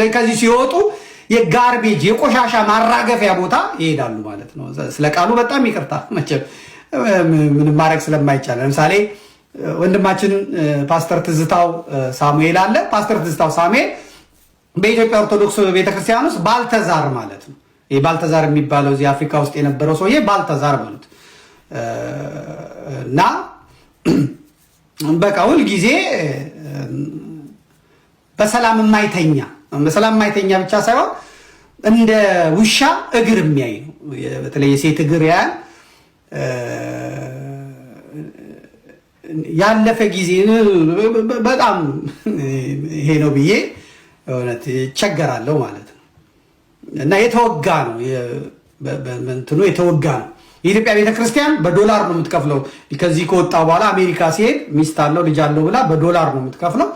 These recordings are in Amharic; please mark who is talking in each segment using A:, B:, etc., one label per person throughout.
A: ከዚህ ሲወጡ የጋርቤጅ የቆሻሻ ማራገፊያ ቦታ ይሄዳሉ ማለት ነው። ስለ ቃሉ በጣም ይቅርታ መቼም ምንም ማድረግ ስለማይቻል ለምሳሌ ወንድማችን ፓስተር ትዝታው ሳሙኤል አለ። ፓስተር ትዝታው ሳሙኤል በኢትዮጵያ ኦርቶዶክስ ቤተክርስቲያን ውስጥ ባልተዛር ማለት ነው። ይሄ ባልተዛር የሚባለው እዚህ አፍሪካ ውስጥ የነበረው ሰውዬ ባልተዛር ማለት እና በቃ ሁል ጊዜ በሰላም የማይተኛ ብቻ ሳይሆን እንደ ውሻ እግር የሚያይ ነው። በተለይ የሴት እግር ያያል። ያለፈ ጊዜ በጣም ይሄ ነው ብዬ እውነት ይቸገራለሁ ማለት ነው። እና የተወጋ ነው በእንትኑ የተወጋ ነው። የኢትዮጵያ ቤተክርስቲያን በዶላር ነው የምትከፍለው። ከዚህ ከወጣ በኋላ አሜሪካ ሲሄድ ሚስት አለው ልጅ አለው ብላ በዶላር ነው የምትከፍለው።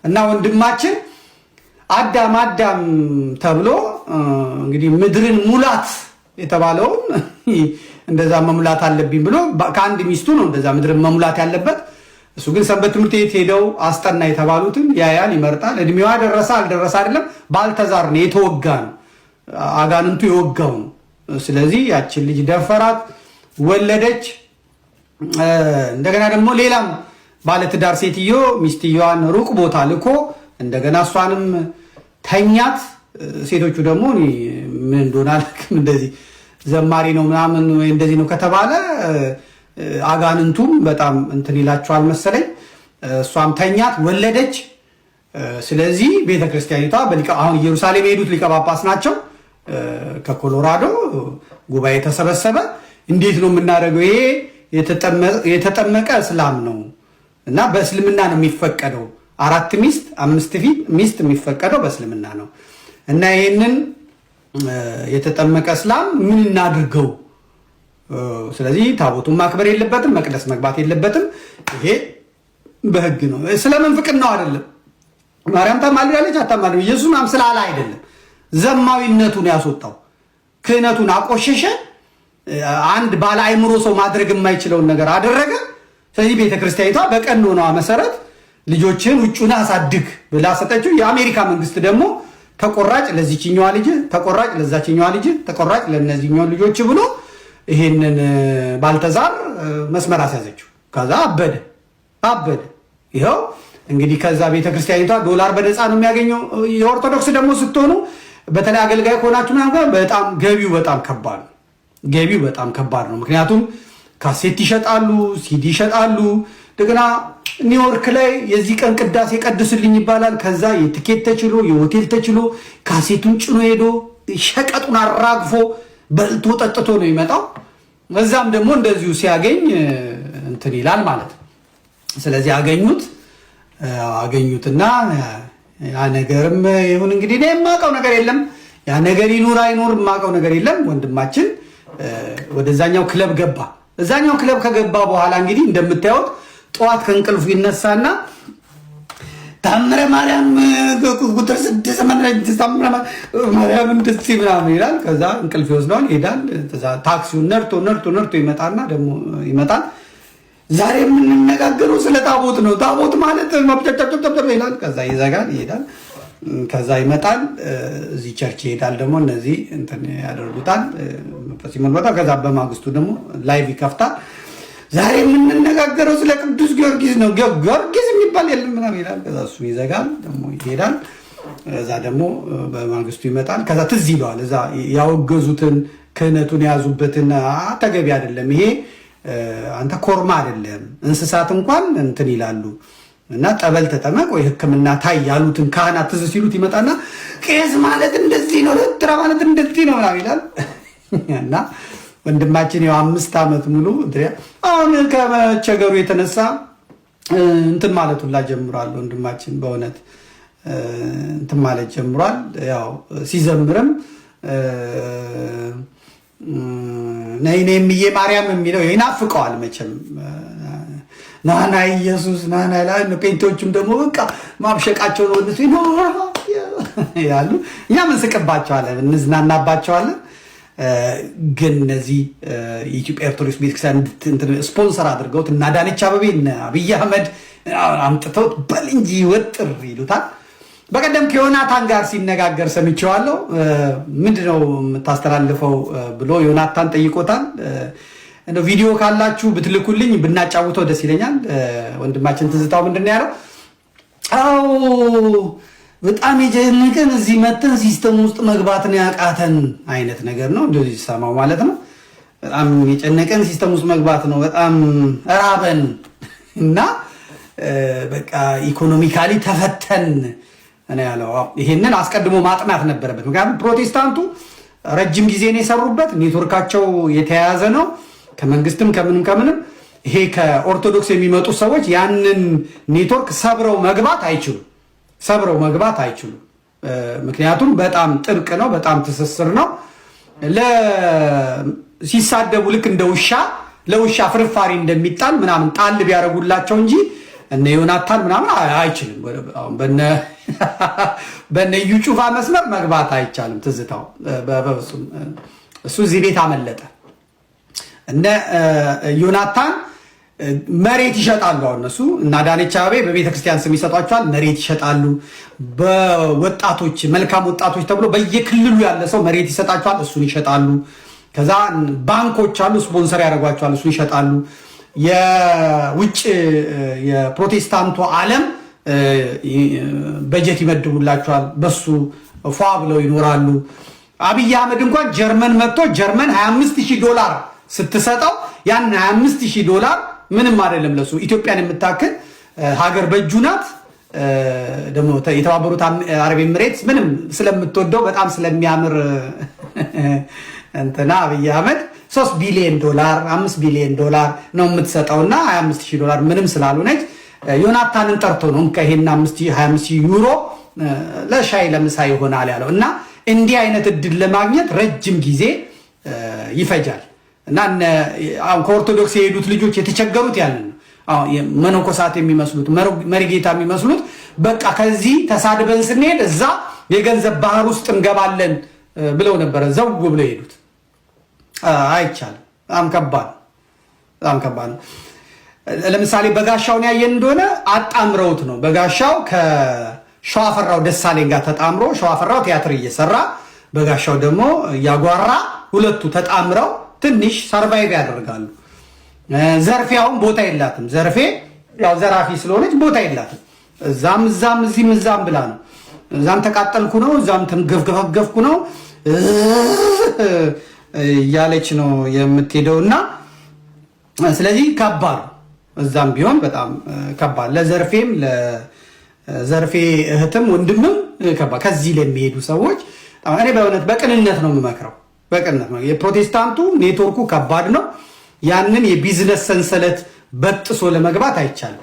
A: እና ወንድማችን አዳም ተብሎ እንግዲህ ምድርን ሙላት የተባለውን እንደዛ መሙላት አለብኝ ብሎ ከአንድ ሚስቱ ነው እንደዛ ምድርን መሙላት ያለበት። እሱ ግን ሰንበት ትምህርት ቤት ሄደው አስጠና የተባሉትን ያያል፣ ይመርጣል። እድሜዋ ደረሰ አልደረሰ አይደለም፣ ባልተዛር ነው፣ የተወጋ ነው፣ አጋንንቱ የወጋው ነው። ስለዚህ ያችን ልጅ ደፈራት፣ ወለደች። እንደገና ደግሞ ሌላም ባለትዳር ሴትዮ ሚስትየዋን ሩቅ ቦታ ልኮ እንደገና እሷንም ተኛት። ሴቶቹ ደግሞ ምን እንደሆነ አላውቅም፣ እንደዚህ ዘማሪ ነው ምናምን ወይ እንደዚህ ነው ከተባለ አጋንንቱም በጣም እንትን ይላቸዋል መሰለኝ። እሷም ተኛት፣ ወለደች። ስለዚህ ቤተክርስቲያኒቷ አሁን ኢየሩሳሌም የሄዱት ሊቀ ጳጳስ ናቸው ከኮሎራዶ ጉባኤ ተሰበሰበ። እንዴት ነው የምናደርገው? ይሄ የተጠመቀ እስላም ነው እና በእስልምና ነው የሚፈቀደው። 4 ሚስት 5 ሚስት የሚፈቀደው በእስልምና ነው እና ይሄንን የተጠመቀ እስላም ምን እናድርገው? ስለዚህ ታቦቱን ማክበር የለበትም፣ መቅደስ መግባት የለበትም። ይሄ በህግ ነው። ስለ ምንፍቅናው አይደለም። ማርያም ታማልዳለች አታማልድም ኢየሱስ ምናምን ስላለ አይደለም። ዘማዊነቱን ያስወጣው ክህነቱን አቆሸሸ። አንድ ባለ አይምሮ ሰው ማድረግ የማይችለውን ነገር አደረገ። ስለዚህ ቤተክርስቲያኒቷ በቀኖኗ መሰረት ልጆችን ውጩና አሳድግ ብላ ሰጠችው። የአሜሪካ መንግስት ደግሞ ተቆራጭ ለዚህኛዋ ልጅ፣ ተቆራጭ ለዛችኛዋ ልጅ፣ ተቆራጭ ለነዚህኛው ልጆች ብሎ ይሄንን ባልተዛር መስመር አስያዘችው። ከዛ አበደ። ይኸው እንግዲህ ከዛ ቤተክርስቲያኒቷ ዶላር በነፃ ነው የሚያገኘው። የኦርቶዶክስ ደግሞ ስትሆኑ በተለይ አገልጋይ ከሆናችሁ ምናምን በጣም ገቢው በጣም ከባድ ነው። ምክንያቱም ካሴት ይሸጣሉ፣ ሲዲ ይሸጣሉ። እንደገና ኒውዮርክ ላይ የዚህ ቀን ቅዳሴ ቀድስልኝ ይባላል። ከዛ የትኬት ተችሎ የሆቴል ተችሎ ካሴቱን ጭኖ ሄዶ ሸቀጡን አራግፎ በልቶ ጠጥቶ ነው የሚመጣው። እዛም ደግሞ እንደዚሁ ሲያገኝ እንትን ይላል ማለት ነው። ስለዚህ አገኙትና ያ ነገርም ይሁን እንግዲህ እኔ የማውቀው ነገር የለም። ያ ነገር ይኑር አይኑር የማውቀው ነገር የለም። ወንድማችን ወደዛኛው ክለብ ገባ። እዛኛው ክለብ ከገባ በኋላ እንግዲህ እንደምታዩት ጠዋት ከእንቅልፉ ይነሳና ታምረ ማርያም ቁጥር 6 ታምረ ማርያም እንደዚህ ምናምን ይላል። ከዛ እንቅልፍ ይወስደዋል፣ ይሄዳል። ታክሲውን ነርቶ ይመጣና ደግሞ ይመጣል። ዛሬ የምንነጋገረው ስለ ታቦት ነው። ታቦት ማለት መብጨጨጨጨጨ ይላል። ከዛ ይዘጋል፣ ይሄዳል። ከዛ ይመጣል፣ እዚህ ቸርች ይሄዳል። ደግሞ እነዚህ እንትን ያደርጉታል ሲሞን ቦታ። ከዛ በማግስቱ ደግሞ ላይቭ ይከፍታል። ዛሬ የምንነጋገረው ስለ ቅዱስ ጊዮርጊስ ነው። ጊዮርጊስ የሚባል የለም ምናምን ይላል። ከዛ እሱ ይዘጋል፣ ደግሞ ይሄዳል። ከዛ ደግሞ በማግስቱ ይመጣል። ከዛ ትዝ ይለዋል እዛ ያወገዙትን ክህነቱን የያዙበትን ተገቢ አይደለም ይሄ አንተ ኮርማ አይደለም እንስሳት እንኳን እንትን ይላሉ እና ጠበል ተጠመቅ ወይ ሕክምና ታይ ያሉትን ካህናት ትዝ ሲሉት ይመጣና ቄስ ማለት እንደዚህ ነው፣ ለትራ ማለት እንደዚህ ነው ምናምን ይላል። እና ወንድማችን ያው 5 ዓመት ሙሉ አሁን ከመቸገሩ የተነሳ እንትን ማለት ሁላ ጀምሯል። ወንድማችን በእውነት እንትን ማለት ጀምሯል። ያው ሲዘምርም ነይ እምዬ ማርያም የሚለው ይናፍቀዋል መቼም። ናና ኢየሱስ ናና ይላል። ፔንቶቹም ደግሞ በቃ ማብሸቃቸው ነው እነሱ ያሉ። እኛም እንስቅባቸዋለን፣ እንዝናናባቸዋለን። ግን እነዚህ የኢትዮጵያ ኦርቶዶክስ ቤተክርስቲያን ስፖንሰር አድርገውት እና ዳነች አበቤ እና አብይ አህመድ አምጥተውት በል እንጂ ወጥር ይሉታል። በቀደም ከዮናታን ጋር ሲነጋገር ሰምቼዋለሁ። ምንድነው የምታስተላልፈው ብሎ ዮናታን ጠይቆታል። እንደ ቪዲዮ ካላችሁ ብትልኩልኝ ብናጫውተው ደስ ይለኛል። ወንድማችን ትዝታው ምንድነው ያለው? አው በጣም የጀነቀን እዚህ መተን ሲስተም ውስጥ መግባት ነው ያቃተን አይነት ነገር ነው እንደዚህ ሰማው ማለት ነው። በጣም የጨነቀን ሲስተም ውስጥ መግባት ነው፣ በጣም ራበን እና በቃ ኢኮኖሚካሊ ተፈተን እኔ ያለው ይሄንን አስቀድሞ ማጥናት ነበረበት። ምክንያቱም ፕሮቴስታንቱ ረጅም ጊዜ ነው የሰሩበት፣ ኔትወርካቸው የተያያዘ ነው ከመንግስትም ከምንም። ይሄ ከኦርቶዶክስ የሚመጡ ሰዎች ያንን ኔትወርክ ሰብረው መግባት አይችሉም። ምክንያቱም በጣም ጥብቅ ነው፣ በጣም ትስስር ነው። ሲሳደቡ ልክ እንደ ውሻ ለውሻ ፍርፋሪ እንደሚጣል ምናምን ጣል ቢያደርጉላቸው እንጂ እነ ዮናታን ምናምን አይችልም። በነ ዩጩፋ መስመር መግባት አይቻልም። ትዝታው በበሱም እሱ እዚህ ቤት አመለጠ። እነ ዮናታን መሬት ይሸጣሉ። አሁን እነሱ እና ዳነች አቤቤ በቤተክርስቲያን ስም ይሰጧቸዋል፣ መሬት ይሸጣሉ። በወጣቶች መልካም ወጣቶች ተብሎ በየክልሉ ያለ ሰው መሬት ይሰጣቸዋል፣ እሱን ይሸጣሉ። ከዛ ባንኮች አሉ ስፖንሰር ያደርጓቸዋል፣ እሱን ይሸጣሉ። የውጭ የፕሮቴስታንቱ ዓለም በጀት ይመድቡላቸዋል፣ በሱ ፏ ብለው ይኖራሉ። አብይ አህመድ እንኳን ጀርመን መጥቶ ጀርመን $25,000 ስትሰጠው ያን $25,000 ምንም አይደለም ለሱ። ኢትዮጵያን የምታክል ሀገር በእጁ ናት። ደግሞ የተባበሩት አረብ ኤምሬትስ ምንም ስለምትወደው በጣም ስለሚያምር እንትና አብይ አህመድ $3 ቢሊዮን $5 ቢሊዮን ነው የምትሰጠውና $25,000 ምንም ስላልሆነች ዮናታንን ጠርቶ ነው ከይሄን 25,000 ዩሮ ለሻይ ለምሳ ይሆናል ያለው። እና እንዲህ አይነት እድል ለማግኘት ረጅም ጊዜ ይፈጃል። እና ከኦርቶዶክስ የሄዱት ልጆች የተቸገሩት ያንን ነው። መነኮሳት የሚመስሉት መሪጌታ የሚመስሉት በቃ ከዚህ ተሳድበን ስንሄድ እዛ የገንዘብ ባህር ውስጥ እንገባለን ብለው ነበረ ዘው ብለው ሄዱት። አይቻልም። በጣም ከባድ ነው። ለምሳሌ በጋሻውን ያየን እንደሆነ አጣምረውት ነው። በጋሻው ከሸዋፈራው ደሳለኝ ጋር ተጣምሮ ሸዋፈራው ቲያትር እየሰራ በጋሻው ደግሞ ያጓራ፣ ሁለቱ ተጣምረው ትንሽ ሰርቫይቭ ያደርጋሉ። ዘርፌያውን ቦታ የላትም። ዘርፌ ያው ዘራፊ ስለሆነች ቦታ የላትም። እዛም እዚህም ብላ ነው። እዛም ተቃጠልኩ ነው፣ እዛም ተንገፍገፍኩ ነው እያለች ነው የምትሄደው። እና ስለዚህ ከባድ እዛም ቢሆን በጣም ከባድ ለዘርፌም ለዘርፌ እህትም ወንድምም ከባድ። ከዚህ ለሚሄዱ ሰዎች እኔ በእውነት በቅንነት ነው የምመክረው። በቅንነት ነው። የፕሮቴስታንቱ ኔትወርኩ ከባድ ነው። ያንን የቢዝነስ ሰንሰለት በጥሶ ለመግባት አይቻልም።